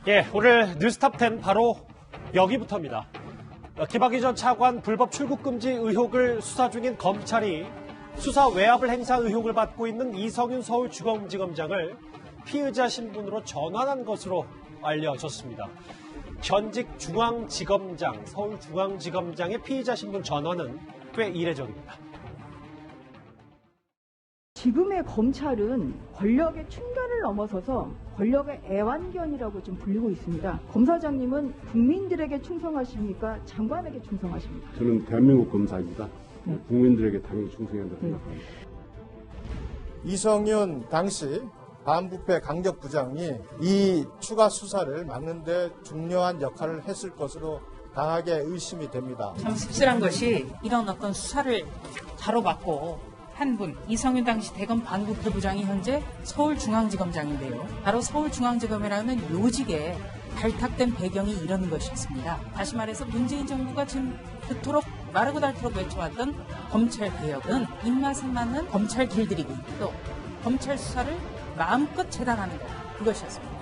예, 오늘 뉴스탑 10 바로 여기부터입니다. 김학의 전 차관 불법 출국 금지 의혹을 수사 중인 검찰이 수사 외압을 행사 의혹을 받고 있는 이성윤 서울중앙지검장을 피의자 신분으로 전환한 것으로 알려졌습니다. 현직 중앙지검장, 서울중앙지검장의 피의자 신분 전환은 꽤 이례적입니다. 지금의 검찰은 권력의 충견을 넘어서서 권력의 애완견이라고 좀 불리고 있습니다. 검사장님은 국민들에게 충성하십니까? 장관에게 충성하십니까? 저는 대한민국 검사입니다. 국민들에게 당연히 충성해야 된다고 생각합니다. 이성윤 당시 반부패 강력부장이 이 추가 수사를 막는 데 중요한 역할을 했을 것으로 강하게 의심이 됩니다. 참 씁쓸한 것이 이런 어떤 수사를 가로막고 한 분, 이성윤 당시 대검 반부패 부장이 현재 서울중앙지검장인데요. 바로 서울중앙지검이라는 요직에 발탁된 배경이 이런 것이었습니다. 다시 말해서 문재인 정부가 지금 그토록 마르고 닳도록 외쳐왔던 검찰개혁은 입맛에 맞는 검찰 길들이기, 또 검찰 수사를 마음껏 재단하는 것, 그것이었습니다.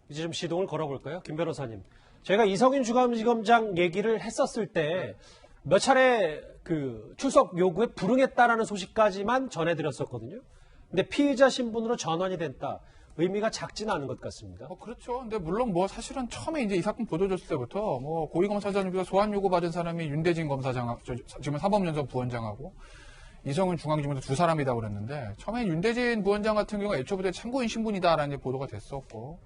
이제 좀 시동을 걸어볼까요? 김 변호사님. 저희가 이성윤 중앙지검장 얘기를 했었을 때 몇 차례 그 출석 요구에 불응했다라는 소식까지만 전해드렸었거든요. 근데 피의자 신분으로 전환이 됐다. 의미가 작지는 않은 것 같습니다. 그렇죠. 근데 물론 사실은 처음에 이제 이 사건 보도됐을 때부터 고위검사장님께서 소환 요구 받은 사람이 윤대진 검사장, 지금 사법연수원 부원장하고 이성윤 중앙지검장 두 사람이라고 그랬는데 처음에 윤대진 부원장 같은 경우가 애초부터 참고인 신분이다라는 보도가 됐었고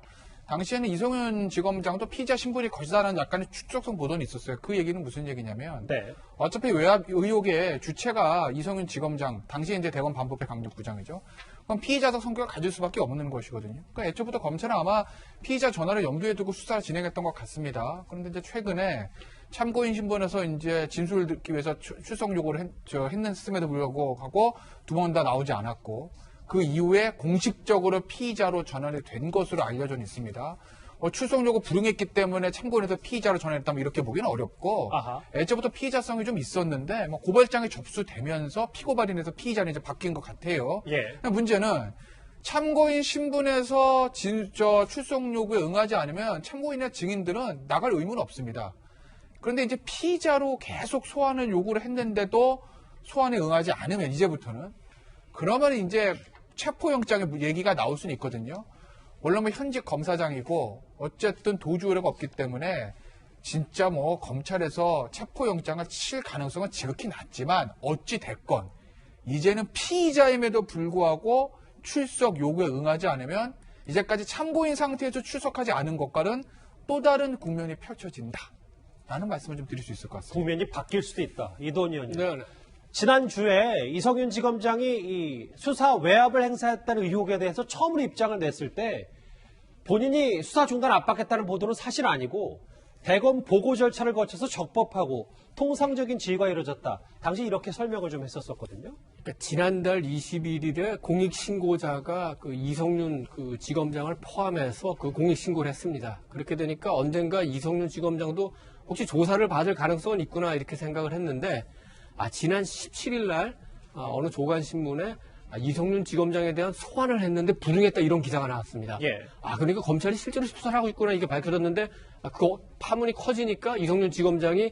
당시에는 이성윤 지검장도 피의자 신분이 것이다라는 약간의 추측성 보도는 있었어요. 그 얘기는 무슨 얘기냐면 어차피 외압 의혹의 주체가 이성윤 지검장, 당시에 이제 대검 반부패 강력부장이죠. 그럼 피의자적 성격을 가질 수밖에 없는 것이거든요. 그러니까 애초부터 검찰은 아마 피의자 전화를 염두에 두고 수사를 진행했던 것 같습니다. 그런데 이제 최근에 참고인 신분에서 이제 진술을 듣기 위해서 출석 요구를 했음에도 불구하고 두 번 다 나오지 않았고 그 이후에 공식적으로 피의자로 전환이 된 것으로 알려져 있습니다. 출석 요구 불응했기 때문에 참고인에서 피의자로 전환했다면 이렇게 보기는 어렵고 애초부터 피의자성이 좀 있었는데 고발장이 접수되면서 피고발인에서 피의자로 이제 바뀐 것 같아요. 문제는 참고인 신분에서 출석 요구에 응하지 않으면 참고인이나 증인들은 나갈 의무는 없습니다. 그런데 이제 피의자로 계속 소환을 요구를 했는데도 소환에 응하지 않으면 이제부터는 그러면 이제 체포영장의 얘기가 나올 수는 있거든요. 물론 현직 검사장이고 어쨌든 도주 우려가 없기 때문에 진짜 검찰에서 체포영장을 칠 가능성은 지극히 낮지만 어찌 됐건 이제는 피의자임에도 불구하고 출석 요구에 응하지 않으면 이제까지 참고인 상태에서 출석하지 않은 것과는 또 다른 국면이 펼쳐진다라는 말씀을 좀 드릴 수 있을 것 같습니다. 국면이 바뀔 수도 있다. 이도원 의원님. 네. 지난주에 이성윤 지검장이 이 수사 외압을 행사했다는 의혹에 대해서 처음으로 입장을 냈을 때 본인이 수사 중단 압박했다는 보도는 사실 아니고 대검 보고 절차를 거쳐서 적법하고 통상적인 지휘가 이루어졌다. 당시 이렇게 설명을 좀 했었거든요. 그러니까 지난달 21일에 공익신고자가 그 이성윤 그 지검장을 포함해서 그 공익신고를 했습니다. 그렇게 되니까 언젠가 이성윤 지검장도 혹시 조사를 받을 가능성은 있구나 이렇게 생각을 했는데 지난 17일 날 어느 조간신문에 이성윤 지검장에 대한 소환을 했는데 불응했다 이런 기사가 나왔습니다. 그러니까 검찰이 실제로 수사를 하고 있구나 이게 밝혀졌는데 그 파문이 커지니까 이성윤 지검장이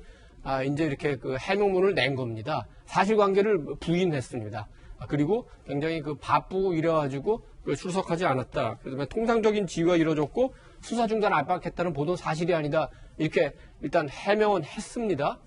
이제 이렇게 그 해명문을 낸 겁니다. 사실관계를 부인했습니다. 그리고 굉장히 그 바쁘고 이래가지고 출석하지 않았다. 그다음에 통상적인 지휘가 이루어졌고 수사 중단 압박했다는 보도는 사실이 아니다. 이렇게 일단 해명은 했습니다.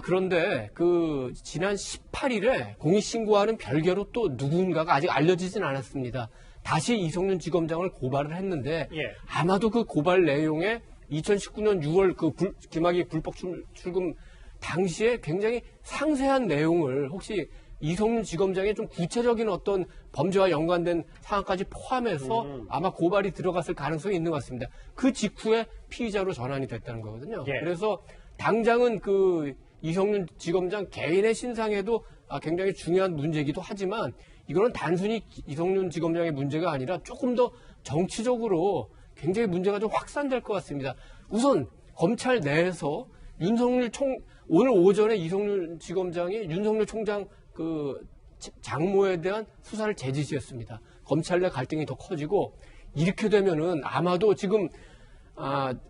그런데 그 지난 18일에 공익신고와는 별개로 또 누군가가 아직 알려지진 않았습니다. 다시 이성윤 지검장을 고발을 했는데 아마도 그 고발 내용에 2019년 6월 그 김학의 불법 출금 당시에 굉장히 상세한 내용을 혹시 이성윤 지검장의 좀 구체적인 어떤 범죄와 연관된 상황까지 포함해서 아마 고발이 들어갔을 가능성이 있는 것 같습니다. 그 직후에 피의자로 전환이 됐다는 거거든요. 그래서 당장은 그 이성윤 지검장 개인의 신상에도 굉장히 중요한 문제이기도 하지만 이거는 단순히 이성윤 지검장의 문제가 아니라 조금 더 정치적으로 굉장히 문제가 좀 확산될 것 같습니다. 우선 검찰 내에서 오늘 오전에 이성윤 지검장이 윤석열 총장 그 장모에 대한 수사를 재지시했습니다. 검찰 내 갈등이 더 커지고 이렇게 되면은 아마도 지금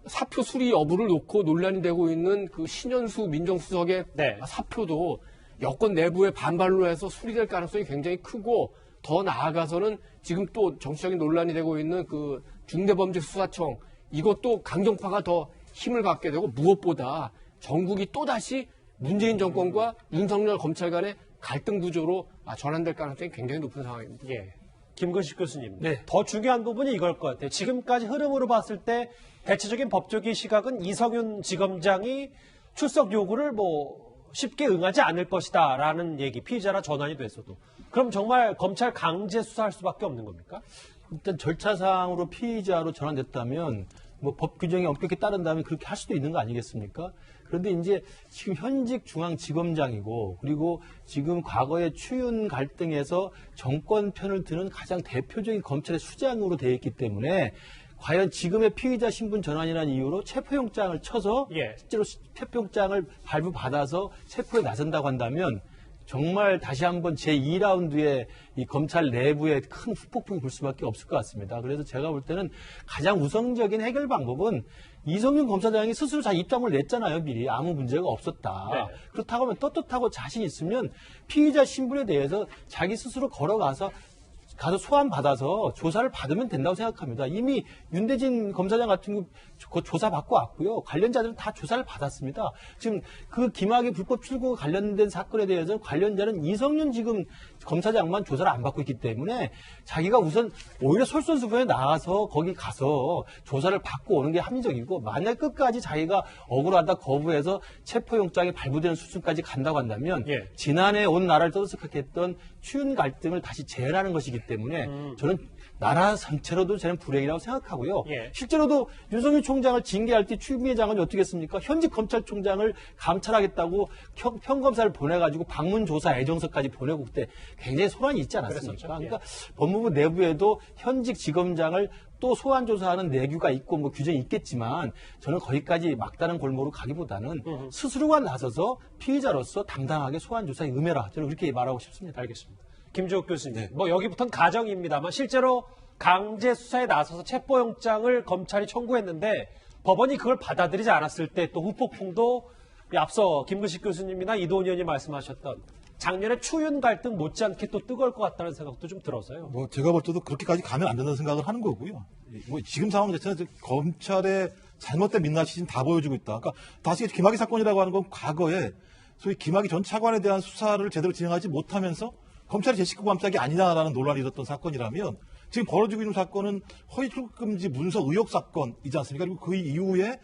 사표 수리 여부를 놓고 논란이 되고 있는 그 신현수 민정수석의 네. 사표도 여권 내부의 반발로 해서 수리될 가능성이 굉장히 크고 더 나아가서는 지금 또 정치적인 논란이 되고 있는 그 중대범죄수사청 이것도 강경파가 더 힘을 갖게 되고 무엇보다 전국이 또다시 문재인 정권과 윤석열 검찰 간의 갈등 구조로 전환될 가능성이 굉장히 높은 상황입니다. 예. 김근식 교수님. 네. 더 중요한 부분이 이걸 것 같아요. 지금까지 흐름으로 봤을 때 대체적인 법적인 시각은 이성윤 지검장이 출석 요구를 쉽게 응하지 않을 것이다라는 얘기, 피의자라 전환이 됐어도. 그럼 정말 검찰 강제 수사할 수밖에 없는 겁니까? 일단 절차상으로 피의자로 전환됐다면 법 규정에 엄격히 따른다면 그렇게 할 수도 있는 거 아니겠습니까? 그런데 이제 지금 현직 중앙지검장이고 그리고 지금 과거의 추윤 갈등에서 정권 편을 드는 가장 대표적인 검찰의 수장으로 되어 있기 때문에 과연 지금의 피의자 신분 전환이라는 이유로 체포영장을 쳐서 예. 실제로 체포영장을 발부받아서 체포에 나선다고 한다면 정말 다시 한번 제2라운드의 이 검찰 내부에 큰 후폭풍이 불 수밖에 없을 것 같습니다. 그래서 제가 볼 때는 가장 우선적인 해결 방법은 이성윤 검사장이 스스로 자기 입장을 냈잖아요. 미리 아무 문제가 없었다. 네. 그렇다고 하면 떳떳하고 자신 있으면 피의자 신분에 대해서 자기 스스로 걸어가서 소환받아서 조사를 받으면 된다고 생각합니다. 이미 윤대진 검사장 같은 거 조사 받고 왔고요. 관련자들은 다 조사를 받았습니다. 지금 그 김학의 불법 출구 관련된 사건에 대해서 관련자는 이성윤 지금 검사장만 조사를 안 받고 있기 때문에 자기가 우선 오히려 솔선수범에 나가서 거기 가서 조사를 받고 오는 게 합리적이고 만약 끝까지 자기가 억울하다 거부해서 체포영장이 발부되는 수준까지 간다고 한다면 예. 지난해 온 나라를 떠들썩하게 했던 추윤 갈등을 다시 재현하는 것이기 때문에 저는 나라 전체로도 저는 불행이라고 생각하고요. 예. 실제로도 윤석열 총장을 징계할 때 추미애 장관이 어떻게 했습니까? 현직 검찰총장을 감찰하겠다고 평검사를 보내가지고 방문조사 애정서까지 보내고 그때 굉장히 소란이 있지 않았습니까? 그랬었죠. 그러니까 법무부 내부에도 현직 지검장을 또 소환 조사하는 내규가 있고 규정이 있겠지만 저는 거기까지 막다른 골목으로 가기보다는 스스로가 나서서 피의자로서 당당하게 소환 조사에 임해라. 저는 그렇게 말하고 싶습니다. 알겠습니다. 김주옥 교수님. 여기부터는 가정입니다만 실제로 강제 수사에 나서서 체포영장을 검찰이 청구했는데 법원이 그걸 받아들이지 않았을 때 또 후폭풍도 앞서 김근식 교수님이나 이도훈 의원이 말씀하셨던 작년에 추윤 갈등 못지않게 또 뜨거울 것 같다는 생각도 좀 들어서요. 제가 볼 때도 그렇게까지 가면 안 된다는 생각을 하는 거고요. 지금 상황 자체는 검찰의 잘못된 민낯이 지금 다 보여주고 있다. 그러니까 다시 김학의 사건이라고 하는 건 과거에 소위 김학의 전 차관에 대한 수사를 제대로 진행하지 못하면서 검찰이 제 식구 감짝이 아니다라는 논란이 있었던 사건이라면 지금 벌어지고 있는 사건은 허위 출국금지 문서 의혹 사건이지 않습니까? 그리고 그 이후에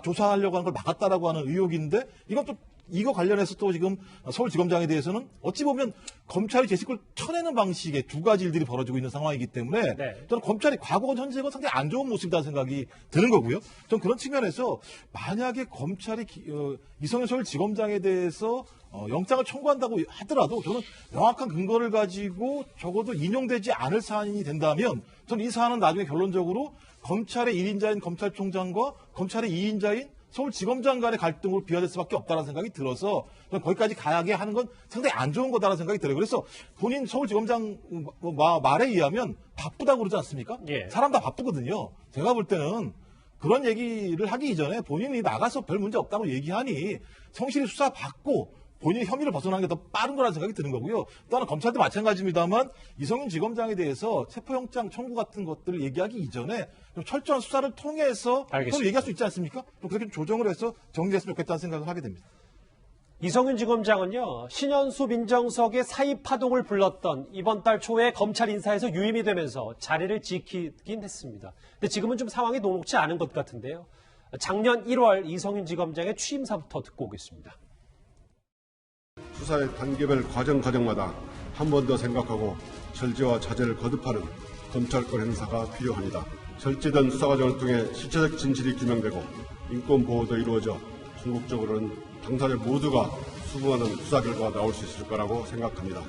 조사하려고 하는 걸 막았다라고 하는 의혹인데 이건 또 이거 관련해서 또 지금 서울지검장에 대해서는 어찌 보면 검찰이 제 식구를 쳐내는 방식의 두 가지 일들이 벌어지고 있는 상황이기 때문에 네. 저는 검찰이 과거와 현재가 상당히 안 좋은 모습이라는 생각이 드는 거고요. 저는 그런 측면에서 만약에 검찰이 이성윤 서울지검장에 대해서 영장을 청구한다고 하더라도 저는 명확한 근거를 가지고 적어도 인용되지 않을 사안이 된다면 저는 이 사안은 나중에 결론적으로 검찰의 1인자인 검찰총장과 검찰의 2인자인 서울지검장 간의 갈등으로 비화될 수밖에 없다는 생각이 들어서 거기까지 가게 하는 건 상당히 안 좋은 거다라는 생각이 들어요. 그래서 본인 서울지검장 말에 의하면 바쁘다고 그러지 않습니까? 예. 사람 다 바쁘거든요. 제가 볼 때는 그런 얘기를 하기 이전에 본인이 나가서 별 문제 없다고 얘기하니 성실히 수사받고 본인의 혐의를 벗어나는 게 더 빠른 거라는 생각이 드는 거고요. 또 하나 검찰도 마찬가지입니다만 이성윤 지검장에 대해서 체포영장 청구 같은 것들을 얘기하기 이전에 좀 철저한 수사를 통해서 서로 얘기할 수 있지 않습니까? 좀 그렇게 좀 조정을 해서 정리했으면 좋겠다는 생각을 하게 됩니다. 이성윤 지검장은요, 신현수 민정석의 사입 파동을 불렀던 이번 달 초에 검찰 인사에서 유임이 되면서 자리를 지키긴 했습니다. 근데 지금은 좀 상황이 녹록지 않은 것 같은데요. 작년 1월 이성윤 지검장의 취임사부터 듣고 오겠습니다. 수사의 단계별 과정마다 한 번 더 생각하고 절제와 자제를 거듭하는 검찰권 행사가 필요합니다. 절제된 수사 과정을 통해 실체적 진실이 규명되고 인권 보호도 이루어져 궁극적으로는 당사자 모두가 수긍하는 수사 결과가 나올 수 있을 거라고 생각합니다.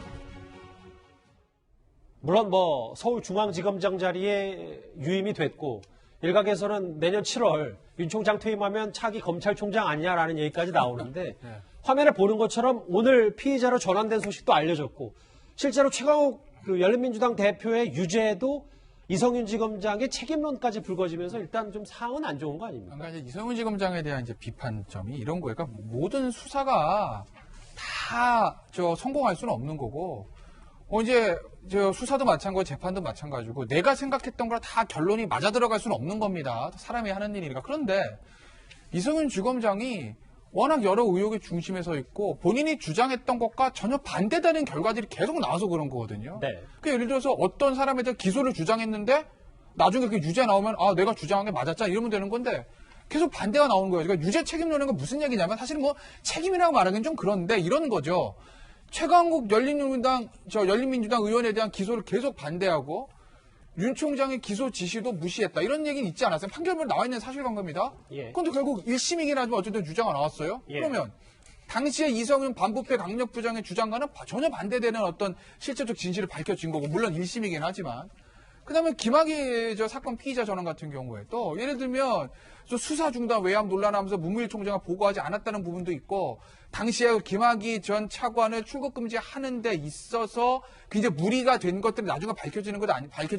물론 서울중앙지검장 자리에 유임이 됐고 일각에서는 내년 7월 윤 총장 퇴임하면 차기 검찰총장 아니냐라는 얘기까지 나오는데 화면에 보는 것처럼 오늘 피의자로 전환된 소식도 알려졌고 실제로 최강욱 열린민주당 대표의 유죄도 이성윤 지검장의 책임론까지 불거지면서 일단 좀 상황은 안 좋은 거 아닙니까? 그러니까 이제 이성윤 지검장에 대한 이제 비판점이 이런 거예요. 그러니까 모든 수사가 다 성공할 수는 없는 거고, 이제 수사도 마찬가지고 재판도 마찬가지고 내가 생각했던 거랑 다 결론이 맞아 들어갈 수는 없는 겁니다. 사람이 하는 일이니까. 그런데 이성윤 지검장이 워낙 여러 의혹의 중심에 서 있고 본인이 주장했던 것과 전혀 반대되는 결과들이 계속 나와서 그런 거거든요. 네. 그러니까 예를 들어서 어떤 사람에 대한 기소를 주장했는데 나중에 그 유죄 나오면 내가 주장한 게 맞았잖아 이러면 되는 건데 계속 반대가 나오는 거예요. 그러니까 유죄 책임론은 건 무슨 얘기냐면 사실은 뭐 책임이라고 말하기는 좀 그런데 이런 거죠. 최강욱 열린민주당 의원에 대한 기소를 계속 반대하고 윤 총장의 기소 지시도 무시했다. 이런 얘기는 있지 않았어요. 판결문 나와 있는 사실관계입니다. 예. 그런데 결국 1심이긴 하지만 어쨌든 유죄가 나왔어요. 예. 그러면 당시에 이성윤 반부패 강력부장의 주장과는 전혀 반대되는 어떤 실체적 진실을 밝혀진 거고 물론 1심이긴 하지만 그다음에 김학의 사건 피의자 전원 같은 경우에 또 예를 들면 수사 중단 외압 논란하면서 문무일 총장을 보고하지 않았다는 부분도 있고 당시에 김학의 전 차관을 출국 금지하는 데 있어서 이제 무리가 된 것들이 나중에 밝혀진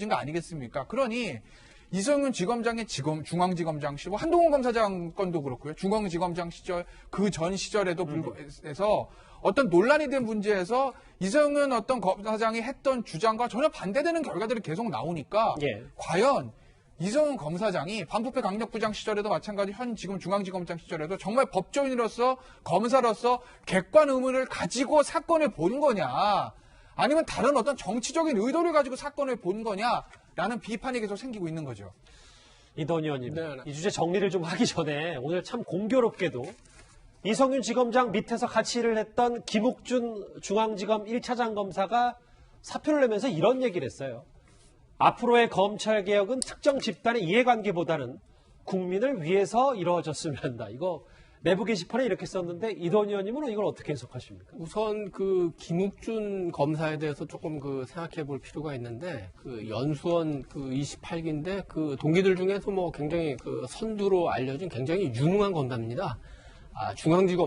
거 아니겠습니까? 그러니 이성윤 지검장의 중앙지검장 시절, 한동훈 검사장 건도 그렇고요. 중앙지검장 시절 그 전 시절에도 불구해서 어떤 논란이 된 문제에서 이성윤 어떤 검사장이 했던 주장과 전혀 반대되는 결과들이 계속 나오니까 예. 과연 이성윤 검사장이 반부패 강력부장 시절에도 마찬가지 지금 중앙지검장 시절에도 정말 법조인으로서 검사로서 객관 의문을 가지고 사건을 본 거냐 아니면 다른 어떤 정치적인 의도를 가지고 사건을 본 거냐라는 비판이 계속 생기고 있는 거죠. 이동희 의원님, 네. 이 주제 정리를 좀 하기 전에 오늘 참 공교롭게도 이성윤 지검장 밑에서 같이 일을 했던 김욱준 중앙지검 1차장 검사가 사표를 내면서 이런 얘기를 했어요. 앞으로의 검찰개혁은 특정 집단의 이해관계보다는 국민을 위해서 이루어졌으면 한다. 이거 내부 게시판에 이렇게 썼는데 이동희 의원님은 이걸 어떻게 해석하십니까? 우선 그 김욱준 검사에 대해서 조금 생각해 볼 필요가 있는데 연수원 28기인데 동기들 중에서 뭐 굉장히 선두로 알려진 굉장히 유능한 검사입니다.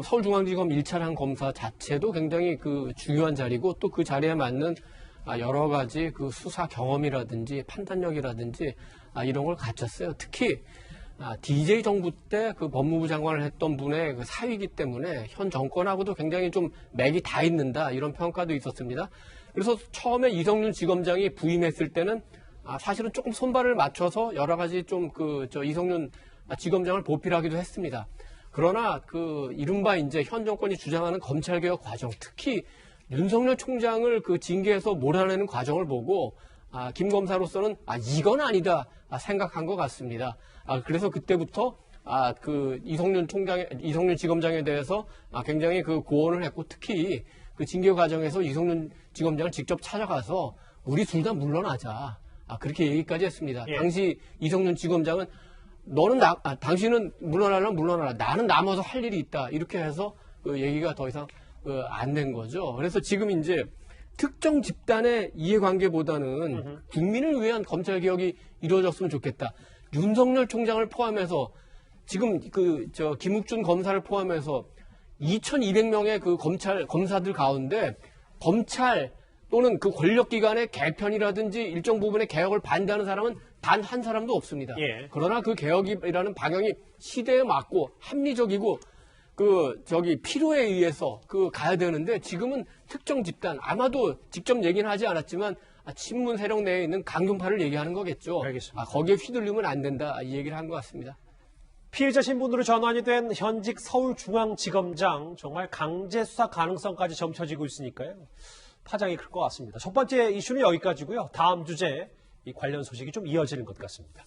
서울중앙지검 1차장 검사 자체도 굉장히 중요한 자리고 또 그 자리에 맞는 여러 가지 수사 경험이라든지 판단력이라든지 이런 걸 갖췄어요. 특히 DJ 정부 때 법무부 장관을 했던 분의 사위이기 때문에 현 정권하고도 굉장히 좀 맥이 다 있는다 이런 평가도 있었습니다. 그래서 처음에 이성윤 지검장이 부임했을 때는 사실은 조금 손발을 맞춰서 여러 가지 좀 이성윤 지검장을 보필하기도 했습니다. 그러나 이른바 이제 현 정권이 주장하는 검찰개혁 과정, 특히 윤석열 총장을 징계해서 몰아내는 과정을 보고 김 검사로서는 이건 아니다 생각한 것 같습니다. 그래서 그때부터 이성윤 지검장에 대해서 굉장히 고언을 했고 특히 징계 과정에서 이성윤 지검장을 직접 찾아가서 우리 둘 다 물러나자 그렇게 얘기까지 했습니다. 예. 당시 이성윤 지검장은 당신은 물러나려면 물러나라. 나는 남아서 할 일이 있다. 이렇게 해서 얘기가 더 이상 안 된 거죠. 그래서 지금 이제 특정 집단의 이해관계보다는 국민을 위한 검찰개혁이 이루어졌으면 좋겠다. 윤석열 총장을 포함해서 지금 김욱준 검사를 포함해서 2,200명의 검사들 가운데 검찰 또는 권력기관의 개편이라든지 일정 부분의 개혁을 반대하는 사람은 단 한 사람도 없습니다. 예. 그러나 그 개혁이라는 방향이 시대에 맞고 합리적이고 필요에 의해서 가야 되는데 지금은 특정 집단 아마도 직접 얘기는 하지 않았지만 친문 세력 내에 있는 강경파를 얘기하는 거겠죠. 알겠습니다. 거기에 휘둘리면 안 된다 이 얘기를 한 것 같습니다. 피해자 신분으로 전환이 된 현직 서울중앙지검장 정말 강제 수사 가능성까지 점쳐지고 있으니까요. 파장이 클 것 같습니다. 첫 번째 이슈는 여기까지고요. 다음 주제 이 관련 소식이 좀 이어지는 것 같습니다.